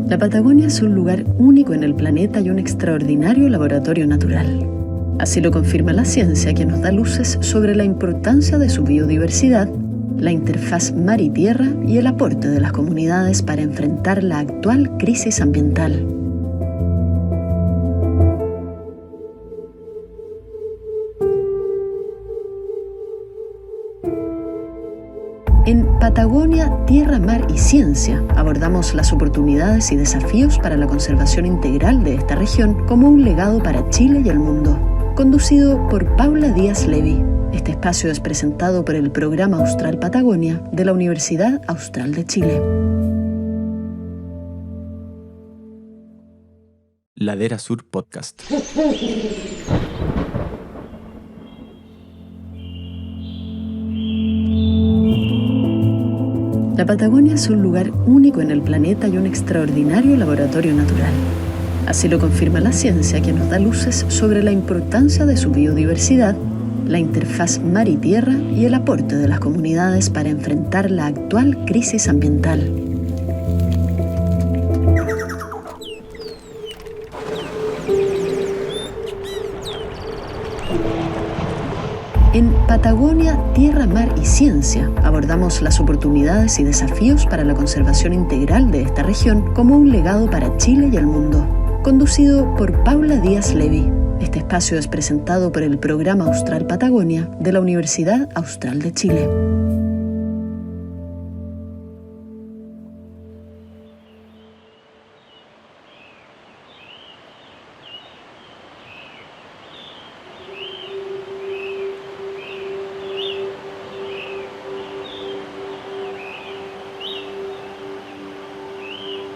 La Patagonia es un lugar único en el planeta y un extraordinario laboratorio natural. Así lo confirma la ciencia, que nos da luces sobre la importancia de su biodiversidad, la interfaz mar y tierra y el aporte de las comunidades para enfrentar la actual crisis ambiental. En Patagonia, Tierra, Mar y Ciencia abordamos las oportunidades y desafíos para la conservación integral de esta región como un legado para Chile y el mundo. Conducido por Paula Díaz Levy, este espacio es presentado por el Programa Austral Patagonia de la Universidad Austral de Chile. Ladera Sur Podcast. La Patagonia es un lugar único en el planeta y un extraordinario laboratorio natural. Así lo confirma la ciencia, que nos da luces sobre la importancia de su biodiversidad, la interfaz mar y tierra y el aporte de las comunidades para enfrentar la actual crisis ambiental. En Patagonia, Tierra, Mar y Ciencia abordamos las oportunidades y desafíos para la conservación integral de esta región como un legado para Chile y el mundo. Conducido por Paula Díaz Levy, este espacio es presentado por el Programa Austral Patagonia de la Universidad Austral de Chile.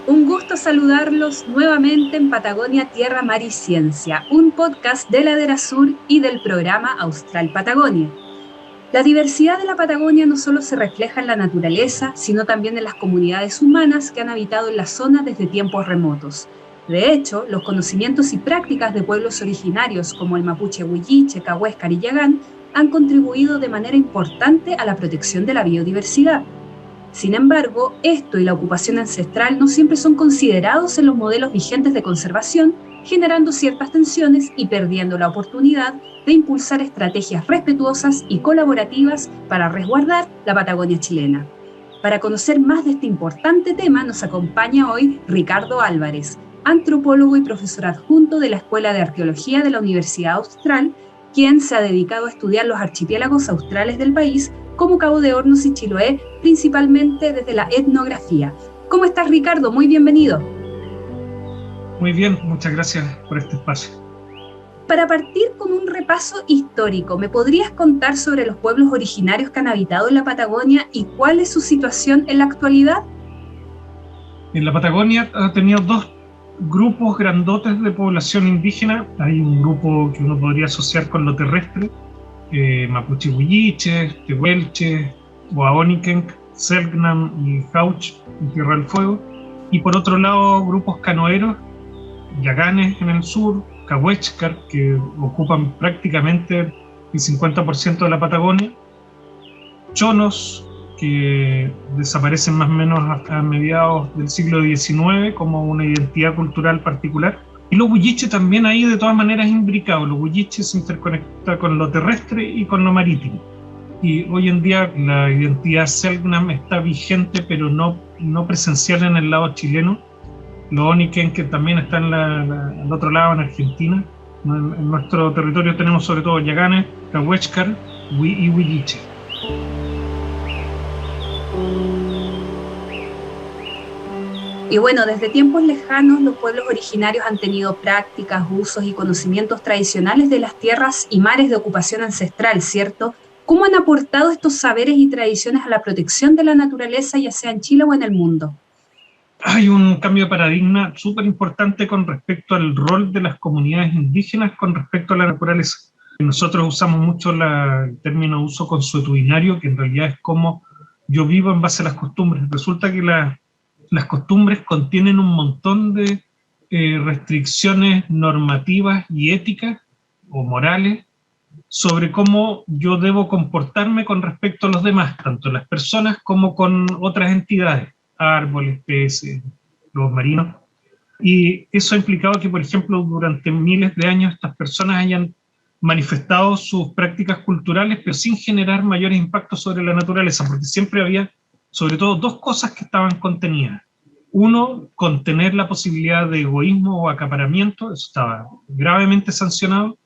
Un gusto saludarlos nuevamente en Patagonia, Tierra, Mar y Ciencia, un podcast de Ladera Sur y del Programa Austral Patagonia. La diversidad de la Patagonia no solo se refleja en la naturaleza, sino también en las comunidades humanas que han habitado en la zona desde tiempos remotos. De hecho, los conocimientos y prácticas de pueblos originarios como el mapuche huilliche, cahuéscar y yagán han contribuido de manera importante a la protección de la biodiversidad. Sin embargo, esto y la ocupación ancestral no siempre son considerados en los modelos vigentes de conservación, generando ciertas tensiones y perdiendo la oportunidad de impulsar estrategias respetuosas y colaborativas para resguardar la Patagonia chilena. Para conocer más de este importante tema nos acompaña hoy Ricardo Álvarez, antropólogo y profesor adjunto de la Escuela de Arqueología de la Universidad Austral, quien se ha dedicado a estudiar los archipiélagos australes del país como Cabo de Hornos y Chiloé, principalmente desde la etnografía. ¿Cómo estás, Ricardo? Muy bienvenido. Muy bien, muchas gracias por este espacio. Para partir con un repaso histórico, ¿me podrías contar sobre los pueblos originarios que han habitado en la Patagonia y cuál es su situación en la actualidad? En la Patagonia ha tenido dos grupos grandotes de población indígena. Hay un grupo que uno podría asociar con lo terrestre, mapuche huilliche, tehuelche, boaonikenk, selknam y jauch en Tierra del Fuego. Y por otro lado, grupos canoeros, yaganes en el sur, cahuéscar, que ocupan prácticamente el 50% de la Patagonia, chonos, que desaparecen más o menos a mediados del siglo XIX como una identidad cultural particular. Y los huilliches también ahí de todas maneras imbricados. Los huilliches se interconectan con lo terrestre y con lo marítimo. Y hoy en día la identidad selknam está vigente, pero no presencial en el lado chileno. Los oniken, que también están al otro lado, en Argentina. En nuestro territorio tenemos sobre todo yaganes, cahuéscar y huilliche. Y bueno, desde tiempos lejanos los pueblos originarios han tenido prácticas, usos y conocimientos tradicionales de las tierras y mares de ocupación ancestral, ¿cierto? ¿Cómo han aportado estos saberes y tradiciones a la protección de la naturaleza, ya sea en Chile o en el mundo? Hay un cambio de paradigma súper importante con respecto al rol de las comunidades indígenas con respecto a la naturaleza. Nosotros usamos mucho el término uso consuetudinario, que en realidad es como yo vivo en base a las costumbres. Resulta que las costumbres contienen un montón de restricciones normativas y éticas o morales sobre cómo yo debo comportarme con respecto a los demás, tanto las personas como con otras entidades, árboles, peces, lobos marinos. Y eso ha implicado que, por ejemplo, durante miles de años estas personas hayan manifestado sus prácticas culturales, pero sin generar mayores impactos sobre la naturaleza, porque siempre había, sobre todo, dos cosas que estaban contenidas. Uno, contener la posibilidad de egoísmo o acaparamiento, eso estaba gravemente sancionado,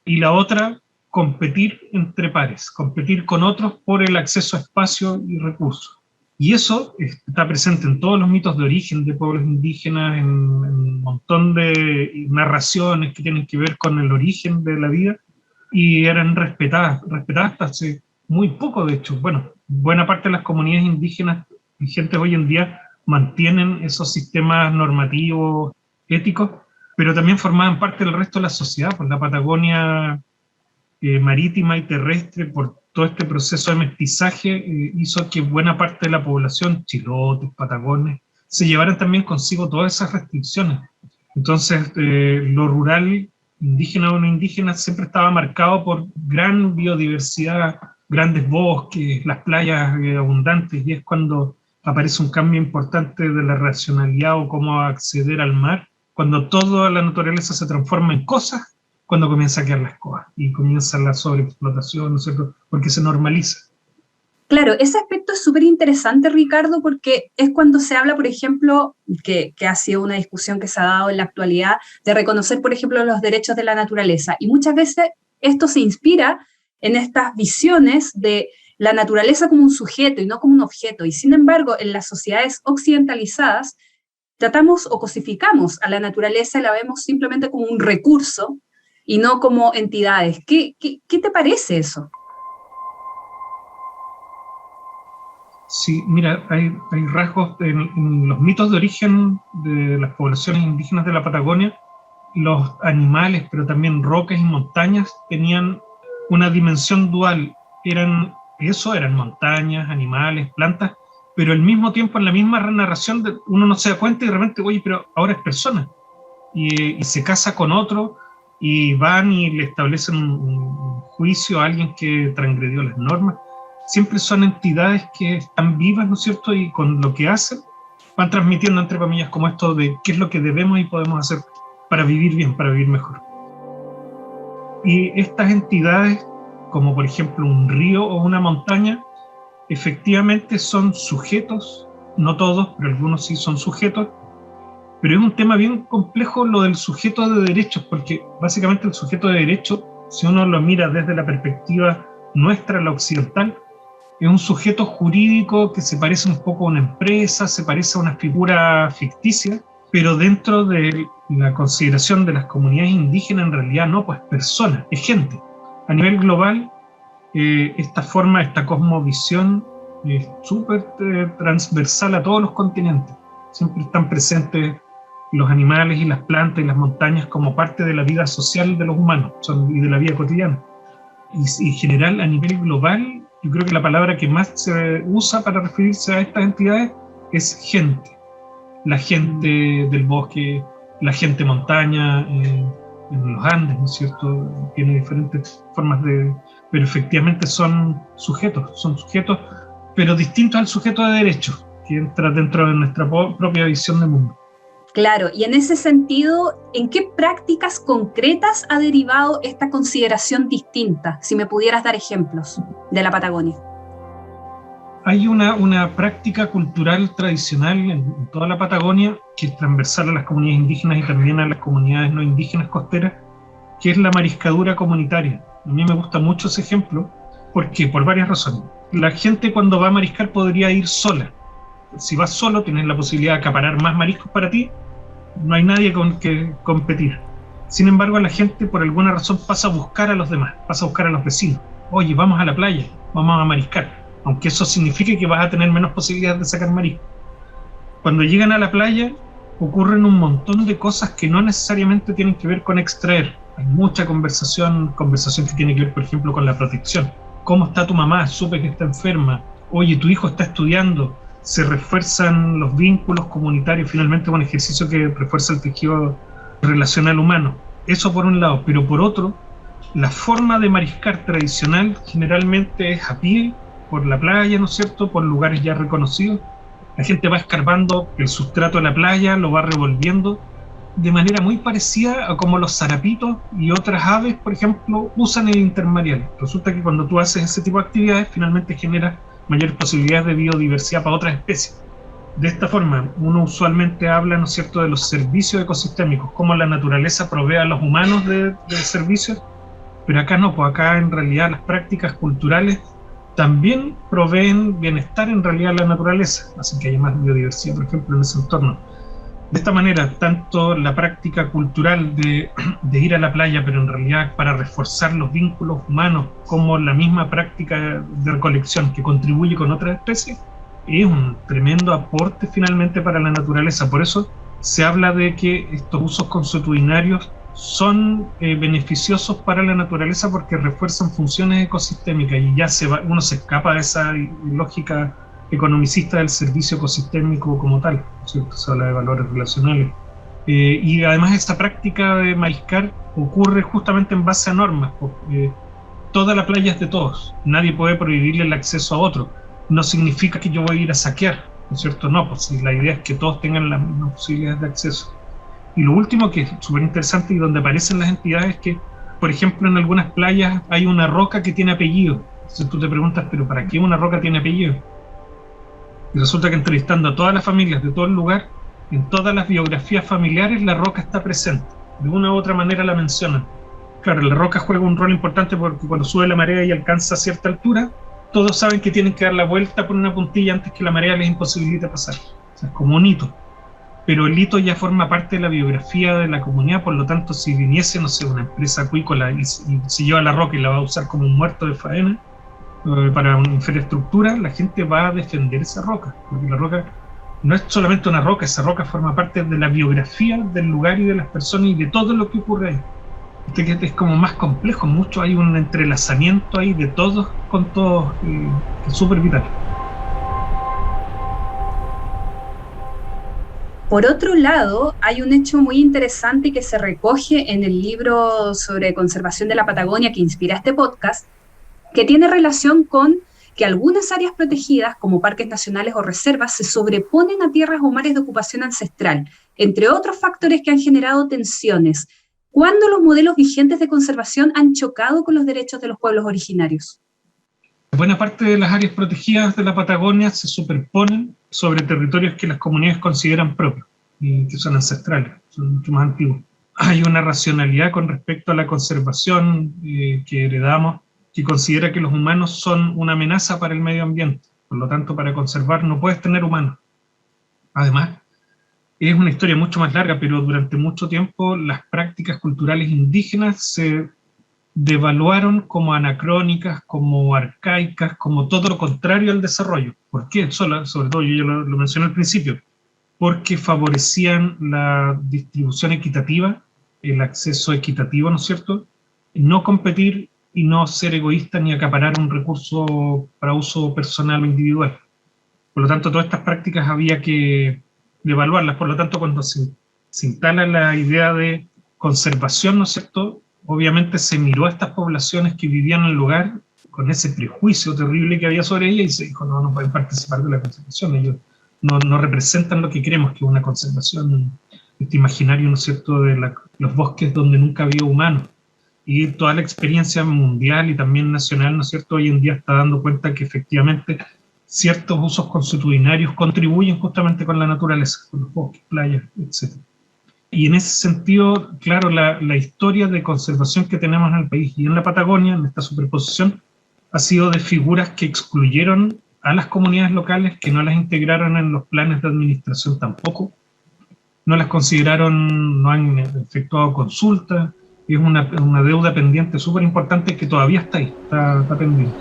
y la otra, competir entre pares, competir con otros por el acceso a espacio y recursos. Y eso está presente en todos los mitos de origen de pueblos indígenas, en un montón de narraciones que tienen que ver con el origen de la vida, y eran respetadas hasta hace muy poco, de hecho. Bueno, buena parte de las comunidades indígenas vigentes hoy en día mantienen esos sistemas normativos, éticos, pero también formaban parte del resto de la sociedad, por la Patagonia marítima y terrestre, por todo este proceso de mestizaje, hizo que buena parte de la población, chilotes, patagones, se llevaran también consigo todas esas restricciones. Entonces, lo rural, indígena o no indígena, siempre estaba marcado por gran biodiversidad, grandes bosques, las playas abundantes, y es cuando aparece un cambio importante de la racionalidad o cómo acceder al mar, cuando toda la naturaleza se transforma en cosas, cuando comienza a quedar la escoba y comienza la sobreexplotación, ¿no es cierto? Porque se normaliza. Claro, ese aspecto es súper interesante, Ricardo, porque es cuando se habla, por ejemplo, que ha sido una discusión que se ha dado en la actualidad, de reconocer, por ejemplo, los derechos de la naturaleza. Y muchas veces esto se inspira en estas visiones de la naturaleza como un sujeto y no como un objeto. Y sin embargo, en las sociedades occidentalizadas, tratamos o cosificamos a la naturaleza y la vemos simplemente como un recurso y no como entidades. ¿Qué te parece eso? Sí, mira, hay rasgos en los mitos de origen de las poblaciones indígenas de la Patagonia. Los animales, pero también rocas y montañas, tenían una dimensión dual. Eran montañas, animales, plantas, pero al mismo tiempo en la misma narración uno no se da cuenta y de repente, oye, pero ahora es persona. Y se casa con otro, y van y le establecen un juicio a alguien que transgredió las normas. Siempre son entidades que están vivas, ¿no es cierto? Y con lo que hacen, van transmitiendo entre comillas como esto de qué es lo que debemos y podemos hacer para vivir bien, para vivir mejor. Y estas entidades, como por ejemplo un río o una montaña, efectivamente son sujetos, no todos, pero algunos sí son sujetos, pero es un tema bien complejo lo del sujeto de derechos, porque básicamente el sujeto de derecho, si uno lo mira desde la perspectiva nuestra, la occidental, es un sujeto jurídico que se parece un poco a una empresa, se parece a una figura ficticia, pero dentro de la consideración de las comunidades indígenas en realidad no, pues persona, es gente. A nivel global, esta cosmovisión es súper transversal a todos los continentes. Siempre están presentes los animales y las plantas y las montañas como parte de la vida social de los humanos y de la vida cotidiana. Y en general, a nivel global, yo creo que la palabra que más se usa para referirse a estas entidades es gente. La gente del bosque, la gente montaña, en los Andes, ¿no es cierto? Tiene diferentes formas pero efectivamente son sujetos, pero distintos al sujeto de derecho, que entra dentro de nuestra propia visión del mundo. Claro, y en ese sentido, ¿en qué prácticas concretas ha derivado esta consideración distinta? Si me pudieras dar ejemplos de la Patagonia. Hay una práctica cultural tradicional en toda la Patagonia, que es transversal a las comunidades indígenas y también a las comunidades no indígenas costeras, que es la mariscadura comunitaria. A mí me gusta mucho ese ejemplo, porque por varias razones. La gente cuando va a mariscar podría ir sola. Si vas solo, tienes la posibilidad de acaparar más mariscos para ti, no hay nadie con que competir. Sin embargo, la gente por alguna razón pasa a buscar a los demás, pasa a buscar a los vecinos. Oye, vamos a la playa, vamos a mariscar, aunque eso signifique que vas a tener menos posibilidades de sacar mariscos. Cuando llegan a la playa, ocurren un montón de cosas que no necesariamente tienen que ver con extraer. Hay mucha conversación que tiene que ver, por ejemplo, con la protección. ¿Cómo está tu mamá? Supe que está enferma. Oye, tu hijo está estudiando. Se refuerzan los vínculos comunitarios, finalmente un ejercicio que refuerza el tejido relacional humano. Eso por un lado, pero por otro, La forma de mariscar tradicional generalmente es a pie, por la playa, ¿no es cierto?, por lugares ya reconocidos. La gente va escarbando el sustrato de la playa, lo va revolviendo, de manera muy parecida a como los zarapitos y otras aves, por ejemplo, usan el intermareal. Resulta que cuando tú haces ese tipo de actividades, finalmente genera mayores posibilidades de biodiversidad para otras especies. De esta forma, uno usualmente habla, ¿no es cierto?, de los servicios ecosistémicos, cómo la naturaleza provee a los humanos de servicios, pero acá no, pues acá en realidad las prácticas culturales también proveen bienestar en realidad a la naturaleza, así que hay más biodiversidad, por ejemplo, en ese entorno. De esta manera, tanto la práctica cultural de ir a la playa, pero en realidad para reforzar los vínculos humanos, como la misma práctica de recolección que contribuye con otras especies, es un tremendo aporte finalmente para la naturaleza. Por eso se habla de que estos usos consuetudinarios son beneficiosos para la naturaleza porque refuerzan funciones ecosistémicas y ya uno se escapa de esa lógica economicista del servicio ecosistémico como tal, ¿cierto? Se habla de valores relacionales. Y además esta práctica de mariscar ocurre justamente en base a normas. Toda la playa es de todos, nadie puede prohibirle el acceso a otro. No significa que yo voy a ir a saquear, ¿no es cierto? No, pues la idea es que todos tengan las mismas posibilidades de acceso. Y lo último que es súper interesante y donde aparecen las entidades es que, por ejemplo, en algunas playas hay una roca que tiene apellido. Entonces tú te preguntas, ¿pero para qué una roca tiene apellido? Y resulta que entrevistando a todas las familias de todo el lugar, en todas las biografías familiares la roca está presente. De una u otra manera la mencionan. Claro, la roca juega un rol importante porque cuando sube la marea y alcanza cierta altura, todos saben que tienen que dar la vuelta por una puntilla antes que la marea les imposibilite pasar. O sea, es como un hito. Pero el hito ya forma parte de la biografía de la comunidad, por lo tanto, si viniese, no sé, una empresa acuícola y se lleva la roca y la va a usar como un muerto de faena para una infraestructura, la gente va a defender esa roca, porque la roca no es solamente una roca, esa roca forma parte de la biografía del lugar y de las personas y de todo lo que ocurre ahí. Que es como más complejo, mucho hay un entrelazamiento ahí de todos con todos, que es súper vital. Por otro lado, hay un hecho muy interesante que se recoge en el libro sobre conservación de la Patagonia que inspira este podcast, que tiene relación con que algunas áreas protegidas, como parques nacionales o reservas, se sobreponen a tierras o mares de ocupación ancestral, entre otros factores que han generado tensiones. ¿Cuándo los modelos vigentes de conservación han chocado con los derechos de los pueblos originarios? Buena parte de las áreas protegidas de la Patagonia se superponen sobre territorios que las comunidades consideran propios y que son ancestrales, son mucho más antiguos. Hay una racionalidad con respecto a la conservación que heredamos, que considera que los humanos son una amenaza para el medio ambiente. Por lo tanto, para conservar no puedes tener humanos. Además, es una historia mucho más larga, pero durante mucho tiempo las prácticas culturales indígenas se devaluaron como anacrónicas, como arcaicas, como todo lo contrario al desarrollo. ¿Por qué? Sobre todo, yo ya lo mencioné al principio, porque favorecían la distribución equitativa, el acceso equitativo, ¿no es cierto? No competir y no ser egoísta ni acaparar un recurso para uso personal o individual. Por lo tanto, todas estas prácticas había que devaluarlas. Por lo tanto, cuando se instala la idea de conservación, ¿no es cierto?, obviamente se miró a estas poblaciones que vivían en el lugar con ese prejuicio terrible que había sobre ellas y se dijo, no pueden participar de la conservación, ellos no representan lo que creemos que es una conservación, este imaginario, ¿no es cierto?, de los bosques donde nunca había humanos. Y toda la experiencia mundial y también nacional, ¿no es cierto?, hoy en día está dando cuenta que efectivamente ciertos usos consuetudinarios contribuyen justamente con la naturaleza, con los bosques, playas, etc. Y en ese sentido, claro, la historia de conservación que tenemos en el país y en la Patagonia, en esta superposición, ha sido de figuras que excluyeron a las comunidades locales, que no las integraron en los planes de administración tampoco, no las consideraron, no han efectuado consultas. Es una deuda pendiente súper importante que todavía está ahí, está pendiente.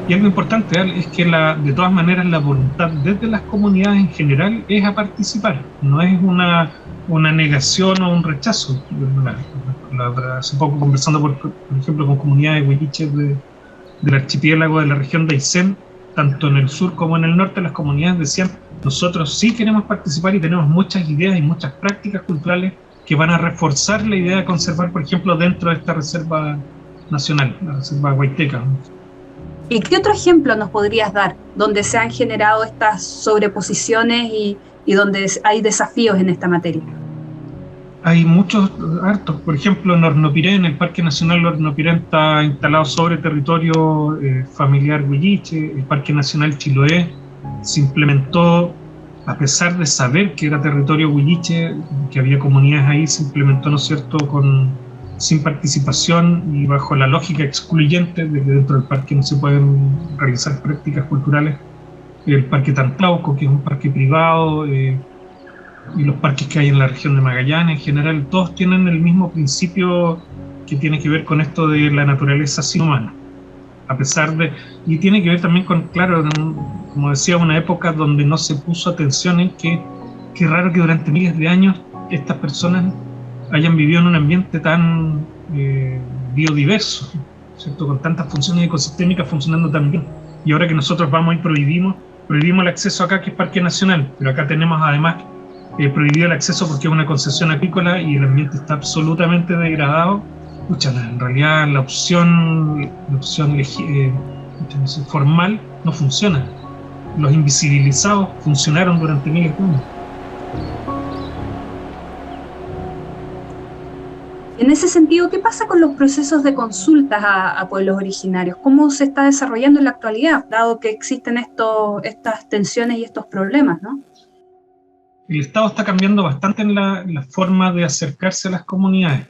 Y algo importante es que de todas maneras la voluntad desde las comunidades en general es a participar, no es una negación o un rechazo. Hace poco conversando, por ejemplo, con comunidades huilliches del archipiélago de la región de Aysén, tanto en el sur como en el norte, las comunidades decían, Nosotros sí queremos participar y tenemos muchas ideas y muchas prácticas culturales que van a reforzar la idea de conservar, por ejemplo, dentro de esta reserva nacional, la reserva Huayteca. ¿Y qué otro ejemplo nos podrías dar donde se han generado estas sobreposiciones y donde hay desafíos en esta materia? Hay muchos, hartos. Por ejemplo, en Hornopirén, en el Parque Nacional Hornopirén está instalado sobre territorio familiar huilliche. El Parque Nacional Chiloé se implementó, a pesar de saber que era territorio huilliche, que había comunidades ahí, se implementó, ¿no es cierto?, sin participación y bajo la lógica excluyente de que dentro del parque no se pueden realizar prácticas culturales. El Parque Tantlauco, que es un parque privado, y los parques que hay en la región de Magallanes, en general, todos tienen el mismo principio que tiene que ver con esto de la naturaleza sin humana. A pesar de, y tiene que ver también con, claro, como decía, una época donde no se puso atención en que qué raro que durante miles de años estas personas hayan vivido en un ambiente tan biodiverso, ¿cierto?, con tantas funciones ecosistémicas funcionando tan bien. Y ahora que nosotros vamos y prohibimos el acceso acá, que es Parque Nacional, pero acá tenemos además prohibido el acceso porque es una concesión apícola y el ambiente está absolutamente degradado. Pucha, en realidad la opción formal no funciona. Los invisibilizados funcionaron durante miles de años. En ese sentido, ¿qué pasa con los procesos de consultas a pueblos originarios? ¿Cómo se está desarrollando en la actualidad, dado que existen estas tensiones y estos problemas, ¿no? El Estado está cambiando bastante en la forma de acercarse a las comunidades.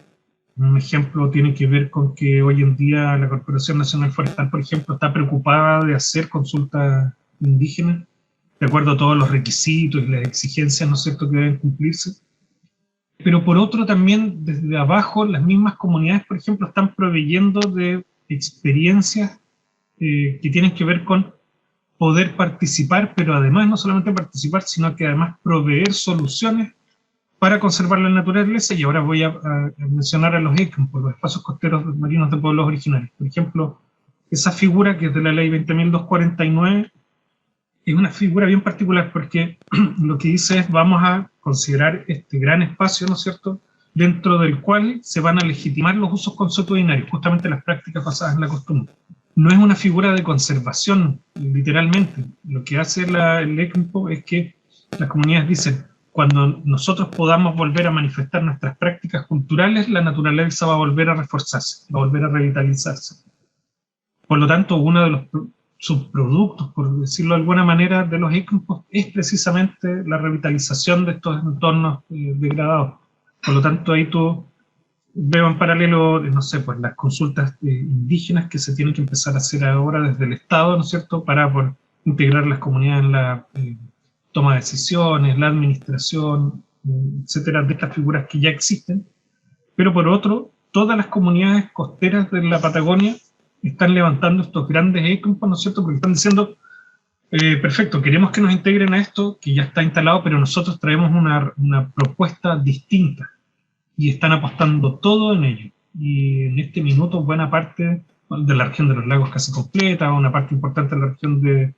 Un ejemplo tiene que ver con que hoy en día la Corporación Nacional Forestal, por ejemplo, está preocupada de hacer consultas indígenas, de acuerdo a todos los requisitos y las exigencias, ¿no es cierto?, que deben cumplirse. Pero por otro también, desde abajo, las mismas comunidades, por ejemplo, están proveyendo de experiencias que tienen que ver con poder participar, pero además no solamente participar, sino que además proveer soluciones para conservar la naturaleza. Y ahora voy a mencionar a los ECMPO, los espacios costeros marinos de pueblos originarios. Por ejemplo, esa figura que es de la ley 20.249 es una figura bien particular porque lo que dice es: vamos a considerar este gran espacio, ¿no es cierto?, dentro del cual se van a legitimar los usos consuetudinarios, justamente las prácticas basadas en la costumbre. No es una figura de conservación, literalmente. Lo que hace el ECMPO es que las comunidades dicen: cuando nosotros podamos volver a manifestar nuestras prácticas culturales, la naturaleza va a volver a reforzarse, va a volver a revitalizarse. Por lo tanto, uno de los subproductos, por decirlo de alguna manera, de los ECMPO es precisamente la revitalización de estos entornos degradados. Por lo tanto, ahí veo en paralelo, no sé, pues las consultas indígenas que se tienen que empezar a hacer ahora desde el Estado, ¿no es cierto?, para poder integrar las comunidades en la toma de decisiones, la administración, etcétera, de estas figuras que ya existen. Pero por otro, todas las comunidades costeras de la Patagonia están levantando estos grandes ECMPO, ¿no es cierto?, porque están diciendo: perfecto, queremos que nos integren a esto que ya está instalado, pero nosotros traemos una propuesta distinta. Y están apostando todo en ello. Y en este minuto buena parte de la región de los lagos casi completa, una parte importante de la región de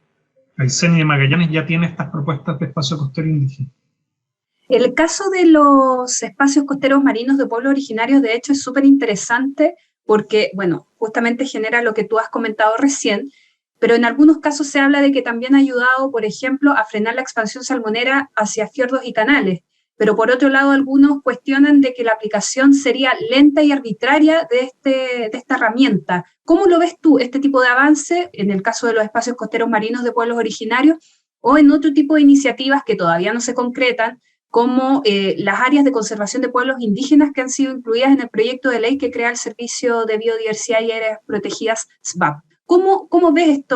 Aysén y de Magallanes ya tiene estas propuestas de espacio costero indígena. El caso de los espacios costeros marinos de pueblos originarios, de hecho, es súper interesante porque, bueno, justamente genera lo que tú has comentado recién, pero en algunos casos se habla de que también ha ayudado, por ejemplo, a frenar la expansión salmonera hacia fiordos y canales. Pero por otro lado, algunos cuestionan de que la aplicación sería lenta y arbitraria de esta herramienta. ¿Cómo lo ves tú, este tipo de avance, en el caso de los espacios costeros marinos de pueblos originarios, o en otro tipo de iniciativas que todavía no se concretan, como las áreas de conservación de pueblos indígenas que han sido incluidas en el proyecto de ley que crea el Servicio de Biodiversidad y Áreas Protegidas, SBAP? ¿Cómo ves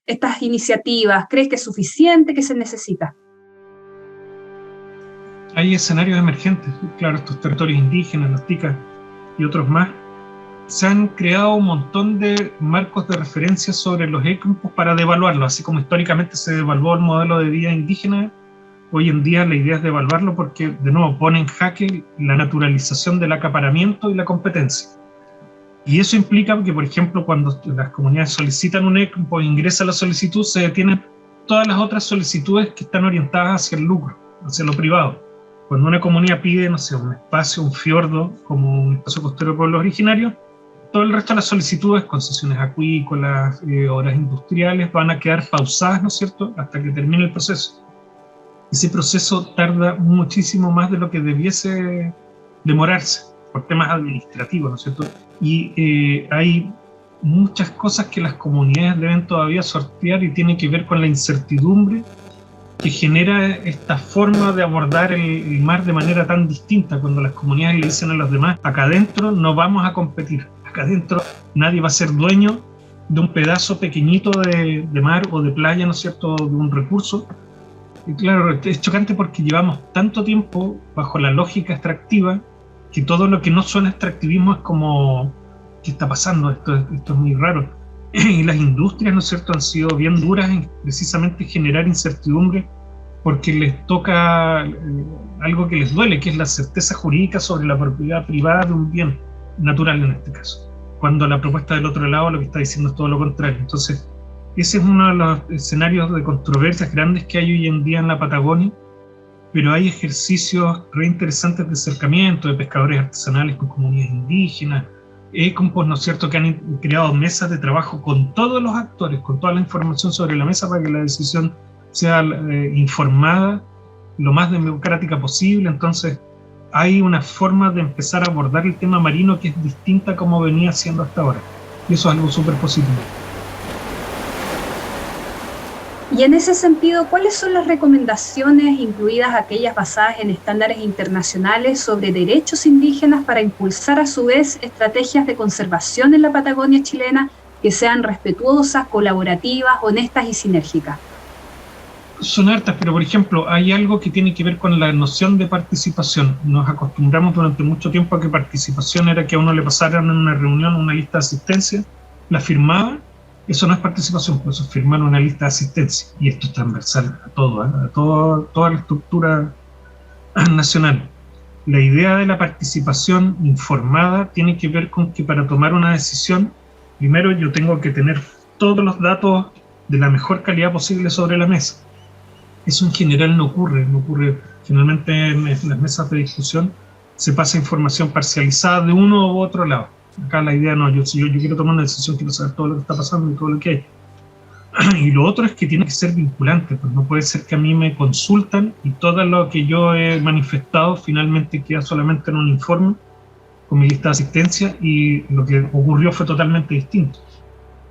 estas iniciativas? ¿Crees que es suficiente? ¿Qué se necesita? Hay escenarios emergentes, claro, estos territorios indígenas, los ticas y otros más. Se han creado un montón de marcos de referencia sobre los ECMPO para devaluarlo, así como históricamente se devaluó el modelo de vida indígena. Hoy en día la idea es devaluarlo porque, de nuevo, pone en jaque la naturalización del acaparamiento y la competencia. Y eso implica que, por ejemplo, cuando las comunidades solicitan un ECMPO e ingresa la solicitud, se detienen todas las otras solicitudes que están orientadas hacia el lucro, hacia lo privado. Cuando una comunidad pide, no sé, un espacio, un fiordo, como un espacio costero de pueblos originarios, todo el resto de las solicitudes, concesiones acuícolas, obras industriales, van a quedar pausadas, ¿no es cierto?, hasta que termine el proceso. Ese proceso tarda muchísimo más de lo que debiese demorarse, por temas administrativos, ¿no es cierto? Y hay muchas cosas que las comunidades deben todavía sortear y tienen que ver con la incertidumbre que genera esta forma de abordar el mar de manera tan distinta, cuando las comunidades le dicen a los demás: acá adentro no vamos a competir, acá adentro nadie va a ser dueño de un pedazo pequeñito de mar o de playa, ¿no es cierto?, de un recurso. Y claro, es chocante porque llevamos tanto tiempo bajo la lógica extractiva que todo lo que no suena extractivismo es como: ¿qué está pasando? Esto es muy raro. Y las industrias, ¿no es cierto?, han sido bien duras en precisamente generar incertidumbre, porque les toca algo que les duele, que es la certeza jurídica sobre la propiedad privada de un bien natural en este caso, cuando la propuesta del otro lado lo que está diciendo es todo lo contrario. Entonces, ese es uno de los escenarios de controversias grandes que hay hoy en día en la Patagonia, pero hay ejercicios re interesantes de acercamiento de pescadores artesanales con comunidades indígenas, ECOMPOS, ¿no es cierto?, que han creado mesas de trabajo con todos los actores, con toda la información sobre la mesa para que la decisión sea informada, lo más democrática posible. Entonces hay una forma de empezar a abordar el tema marino que es distinta a como venía siendo hasta ahora, y eso es algo súper positivo. Y en ese sentido, ¿cuáles son las recomendaciones, incluidas aquellas basadas en estándares internacionales sobre derechos indígenas, para impulsar a su vez estrategias de conservación en la Patagonia chilena que sean respetuosas, colaborativas, honestas y sinérgicas? Son hartas, pero por ejemplo, hay algo que tiene que ver con la noción de participación. Nos acostumbramos durante mucho tiempo a que participación era que a uno le pasaran en una reunión una lista de asistencia, la firmaba. Eso no es participación, por eso es firmar una lista de asistencia. Y esto es transversal a todo, toda la estructura nacional. La idea de la participación informada tiene que ver con que para tomar una decisión, primero yo tengo que tener todos los datos de la mejor calidad posible sobre la mesa. Eso en general no ocurre. Generalmente en las mesas de discusión se pasa información parcializada de uno u otro lado. Acá la idea no, si yo quiero tomar una decisión, quiero saber todo lo que está pasando y todo lo que hay. Y lo otro es que tiene que ser vinculante, pues no puede ser que a mí me consultan y todo lo que yo he manifestado finalmente queda solamente en un informe con mi lista de asistencia y lo que ocurrió fue totalmente distinto.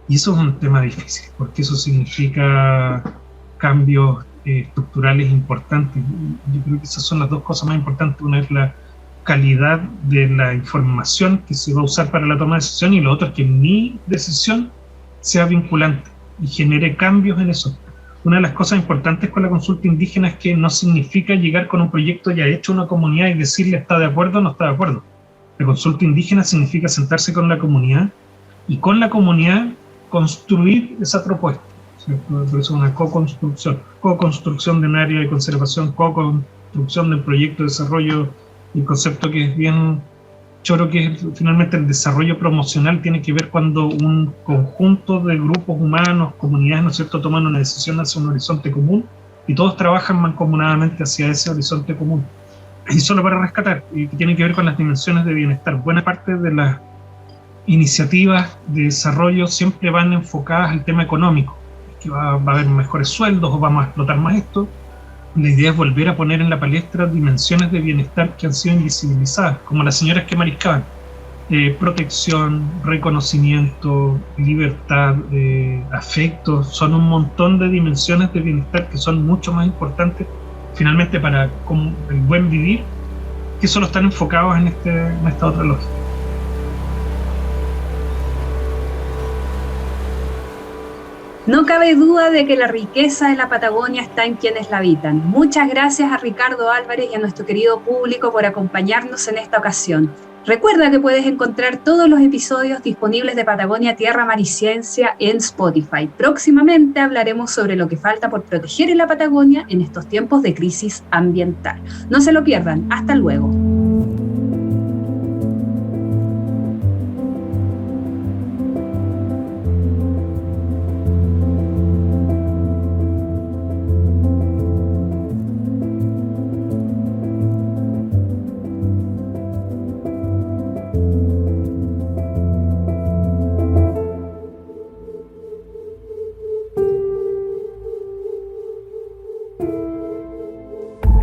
Y eso es un tema difícil, porque eso significa cambios estructurales importantes. Yo creo que esas son las dos cosas más importantes. Una es la calidad de la información que se va a usar para la toma de decisión, y lo otro es que mi decisión sea vinculante y genere cambios en eso. Una de las cosas importantes con la consulta indígena es que no significa llegar con un proyecto ya hecho a una comunidad y decirle está de acuerdo o no está de acuerdo. La consulta indígena significa sentarse con la comunidad y con la comunidad construir esa propuesta, ¿cierto? Por eso es una co-construcción de un área de conservación, co-construcción del proyecto de desarrollo. El concepto que es bien choro, que es finalmente el desarrollo promocional, tiene que ver cuando un conjunto de grupos humanos, comunidades, ¿no es cierto?, toman una decisión hacia un horizonte común y todos trabajan mancomunadamente hacia ese horizonte común. Y solo para rescatar, y que tiene que ver con las dimensiones de bienestar. Buena parte de las iniciativas de desarrollo siempre van enfocadas al tema económico, que va a haber mejores sueldos o vamos a explotar más esto. La idea es volver a poner en la palestra dimensiones de bienestar que han sido invisibilizadas, como las señoras que mariscaban. Protección, reconocimiento, libertad, afecto, son un montón de dimensiones de bienestar que son mucho más importantes finalmente para el buen vivir, que solo están enfocados en esta otra lógica. No cabe duda de que la riqueza de la Patagonia está en quienes la habitan. Muchas gracias a Ricardo Álvarez y a nuestro querido público por acompañarnos en esta ocasión. Recuerda que puedes encontrar todos los episodios disponibles de Patagonia, Tierra, Mar y Ciencia en Spotify. Próximamente hablaremos sobre lo que falta por proteger en la Patagonia en estos tiempos de crisis ambiental. No se lo pierdan. Hasta luego.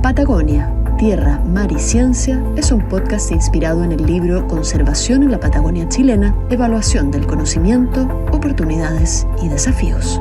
Patagonia, Tierra, Mar y Ciencia es un podcast inspirado en el libro Conservación en la Patagonia Chilena, Evaluación del Conocimiento, Oportunidades y Desafíos.